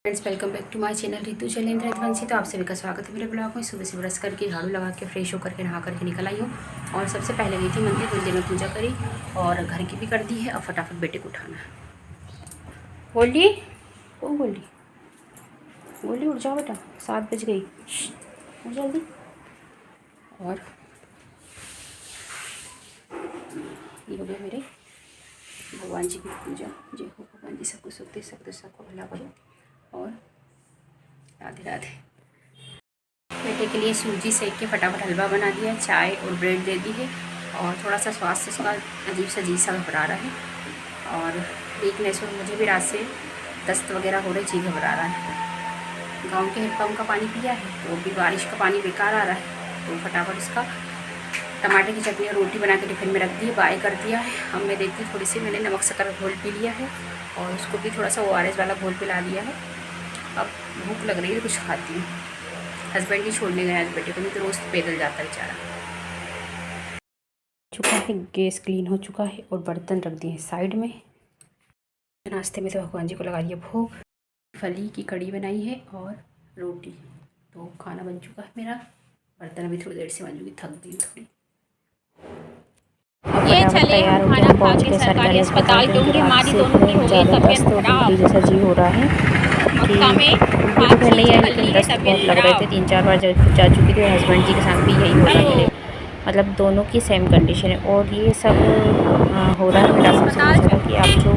Friends, welcome back to my channel Ritu Shailendra Raghuvanshi. तो आप सभी का स्वागत है मेरे ब्लॉग में। सुबह से ब्रश करके झाड़ू लगा के फ्रेश होकर के नहा करके निकल आई हूँ और सबसे पहले गई थी मंदिर में पूजा करी और घर की भी कर दी है। अब फटाफट बेटे को उठाना है। गोल्डी, ओ गोल्डी, गोल्डी उठ जाओ बेटा, 7 बज गई, उठ जल्दी। और ये हो गया मेरे भगवान जी की पूजा। जय हो भगवान जी, सबको सुख दे, सबको भला करो। और राधे राधे। बेटे के लिए सूजी सेक के फटाफट हलवा बना दिया, चाय और ब्रेड दे दी है। और थोड़ा सा स्वास्थ्य उसका अजीब सा घबरा रहा है और वीकनेस, और मुझे भी रात से दस्त वगैरह हो रही चीज़ घबरा रहा है। गांव के हेडपम्प का पानी पिया है तो भी बारिश का पानी बेकार आ रहा है। तो फटाफट उसका टमाटर की चटनी और रोटी बना के टिफिन में रख दी, बाय कर दिया है। अब मैं देखती थोड़ी सी, मैंने नमक शक्कर घोल पी लिया है और उसको भी थोड़ा सा ORS वाला घोल पिला दिया है। अब भूख लग रही है तो कुछ खाती हूँ। हस्बैंड ही छोड़ने गए आज बेटे को, नहीं तो रोज़ पैदल जाता बेचारा। चुका है, गैस क्लीन हो चुका है और बर्तन रख दिए हैं साइड में। नाश्ते में तो भगवान जी को लगा दिया भोग। फली की कड़ी बनाई है और रोटी। तो खाना बन चुका है मेरा। बर्तन अभी थोड़ी देर से मांजूंगी, थक गई थोड़ी। ये चले हम खाना खा के सरकारी अस्पताल, क्योंकि हमारी दोनों की हो गई तबीयत खराब। जैसा जी हो रहा है मक्का में तो फिर नहीं आई, लेकिन दस्त बहुत लग रहे थे। 3-4 बार जा चुकी थी। हस्बैंड जी के साथ भी यही हो रहा है मेरे, मतलब दोनों की सेम कंडीशन है। और ये सब हो रहा है। डॉक्टर से पूछा था कि आप जो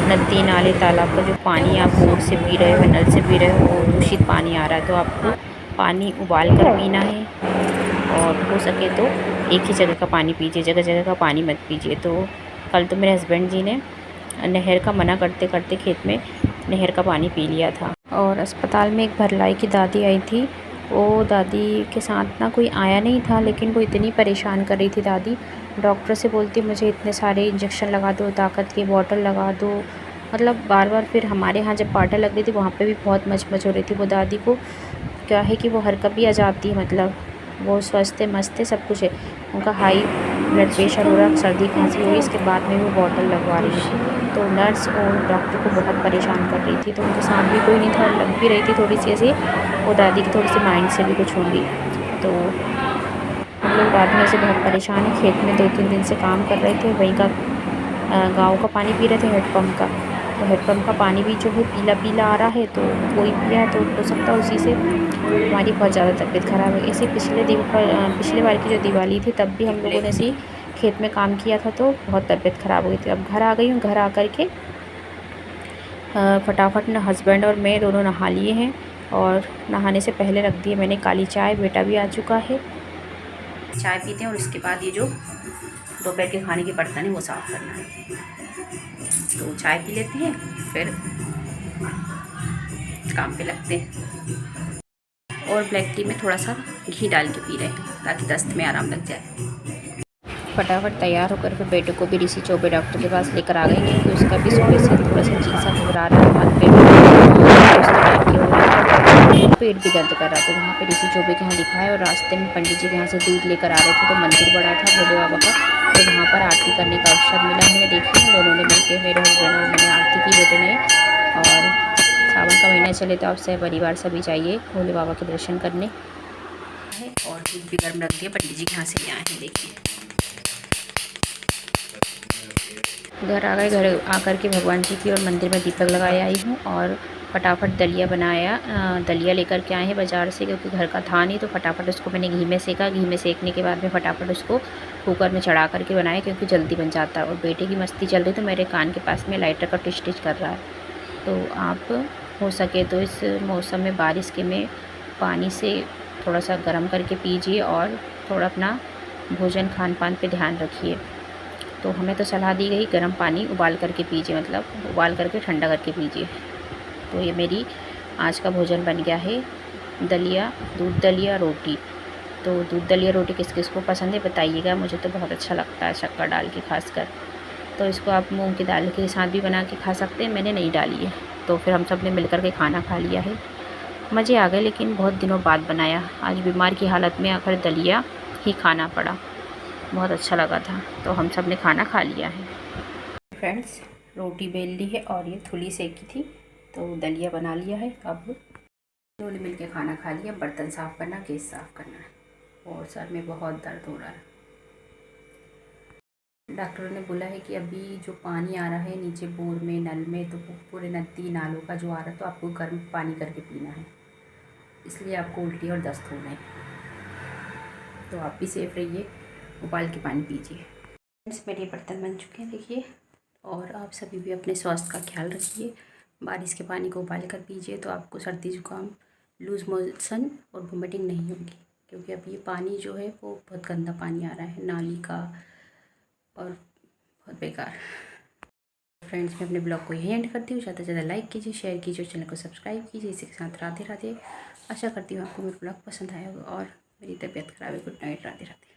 नदी नाले तालाब का जो पानी आप बोर से पी रहे हो, नल से पी रहे हो, वो दूषित पानी आ रहा है, तो आपको पानी उबाल कर पीना है। और हो सके तो एक ही जगह का पानी पीजिए, जगह जगह का पानी मत पीजिए। तो कल तो मेरे हस्बैंड जी ने नहर का मना करते करते खेत में नहर का पानी पी लिया था। और अस्पताल में एक भरलाई की दादी आई थी। वो दादी के साथ ना कोई आया नहीं था, लेकिन वो इतनी परेशान कर रही थी दादी। डॉक्टर से बोलती मुझे इतने सारे इंजेक्शन लगा दो, ताकत की बॉटल लगा दो, मतलब बार बार। फिर हमारे यहाँ जब पार्टल लग रही थी वहाँ पे भी बहुत मच हो रही थी। वो दादी को क्या है कि वो हरकत भी आ जाती है, मतलब वो स्वस्थ है, मस्त है, सब कुछ है। उनका हाई ब्लड प्रेशर हो रहा, सर्दी खांसी हो रही, इसके बाद में वो बॉटल लगवा रही थी। तो नर्स और डॉक्टर को बहुत परेशान कर रही थी। तो उनके साथ भी कोई नहीं था, लग भी रही थी थोड़ी सी ऐसी। और दादी की थोड़ी सी माइंड से भी कुछ होंगी। तो हम लोग रात में से बहुत परेशान हैं। खेत में 2-3 दिन से काम कर रहे थे, वहीं का गाँव का पानी पी रहे थे, हेडपम्प का। तो हेडपम्प का पानी भी जो है पीला पीला आ रहा है, तो कोई पिया है तो हो सकता है उसी से हमारी बहुत ज़्यादा तबीयत ख़राब है। इसी पिछले बार की जो दिवाली थी तब भी हम लोगों ने ऐसे खेत में काम किया था, तो बहुत तबीयत ख़राब हो गई थी। अब घर आ गई हूँ। घर आ कर के फटाफट ना हस्बैंड और मैं दोनों नहा लिए हैं। और नहाने से पहले रख दिए मैंने काली चाय। बेटा भी आ चुका है। चाय पीते हैं और उसके बाद ये जो दोपहर के खाने के बर्तन है वो साफ़ करना है। तो चाय पी लेते हैं, फिर काम पे लगते हैं। और ब्लैक टी में थोड़ा सा घी डाल के पी रहे हैं ताकि दस्त में आराम लग जाए। फटाफट तैयार होकर फिर बेटे को भी ऋषि चौबे डॉक्टर के पास लेकर आ गई, क्योंकि उसका भी सुबह से थोड़ा सा जी सा घबरा रहा है, हाथ पे पेट भी दर्द कर रहा था। वहाँ पे ऋषि चौबे के यहाँ दिखाया और रास्ते में पंडित जी के यहाँ से दूध लेकर आ रहे थे। तो मंदिर बड़ा था भोले बाबा का, तो वहाँ पर आरती करने का अवसर मिला हमें। देखिए दोनों ने मिलकर, मेरे हस्बैंड और मैंने आरती की बेटे ने। और सावन का महीना चले तो आप सब परिवार सभी जाइए भोले बाबा के दर्शन करने। और दूध भी गर्म रख दिया, पंडित जी के यहाँ से ले आए हैं। देखिए घर आ गए। घर आकर के भगवान जी की और मंदिर में दीपक लगाए आई हूँ। और फटाफट दलिया बनाया। दलिया लेकर के आए हैं बाज़ार से, क्योंकि घर का था नहीं। तो फटाफट उसको मैंने घी में सेका। घी में सेकने के बाद में फटाफट उसको कुकर में चढ़ा करके बनाया, क्योंकि जल्दी बन जाता है। और बेटे की मस्ती चल रही तो मेरे कान के पास में लाइटर का टिच कर रहा है। तो आप हो सके तो इस मौसम में, बारिश के में, पानी से थोड़ा सा गर्म करके पीजिए और थोड़ा अपना भोजन खान पान पे ध्यान रखिए। तो हमें तो सलाह दी गई गर्म पानी उबाल करके पीजिए, मतलब उबाल करके ठंडा करके पीजिए। तो ये मेरी आज का भोजन बन गया है। दलिया, दूध दलिया रोटी। तो दूध दलिया रोटी किस किस को पसंद है बताइएगा, मुझे तो बहुत अच्छा लगता है शक्कर डाल के खासकर। तो इसको आप मूंग की दाल के साथ भी बना के खा सकते हैं, मैंने नहीं डाली है। तो फिर हम सब ने मिलकर के खाना खा लिया है, मज़े आ गए। लेकिन बहुत दिनों बाद बनाया, आज बीमार की हालत में आखिर दलिया ही खाना पड़ा, बहुत अच्छा लगा था। तो हम सब ने खाना खा लिया है। फ्रेंड्स, रोटी बेल ली है और ये थुली सेकी थी, तो दलिया बना लिया है। अब दोनों ने मिल के खाना खा लिया। बर्तन साफ़ करना, गैस साफ़ करना है और सर में बहुत दर्द हो रहा है। डॉक्टरों ने बोला है कि अभी जो पानी आ रहा है नीचे बोर में, नल में, तो पूरे नदी नालों का जो आ रहा है, तो आपको गर्म पानी करके पीना है, इसलिए आपको उल्टी और दस्त हो रहे हैं। तो आप भी सेफ रहिए, उबाल के पानी पीजिए। फ्रेंड्स, मेरे बर्तन बन चुके हैं देखिए। और आप सभी भी अपने स्वास्थ्य का ख्याल रखिए, बारिश के पानी को उबाल कर पीजिए, तो आपको सर्दी जुकाम, लूज़ मोशन और वोमिटिंग नहीं होगी। क्योंकि अब ये पानी जो है वो बहुत गंदा पानी आ रहा है नाली का और बहुत बेकार। फ्रेंड्स, मैं अपने ब्लॉग को यहीं एंड करती हूँ। ज़्यादा से ज़्यादा लाइक कीजिए, शेयर कीजिए, चैनल को सब्सक्राइब कीजिए। इसी के साथ राधे राधे। आशा करती हूँ आपको मेरा ब्लॉग पसंद आया होगा और मेरी तबीयत ख़राब है। Good night, Radhe Radhe.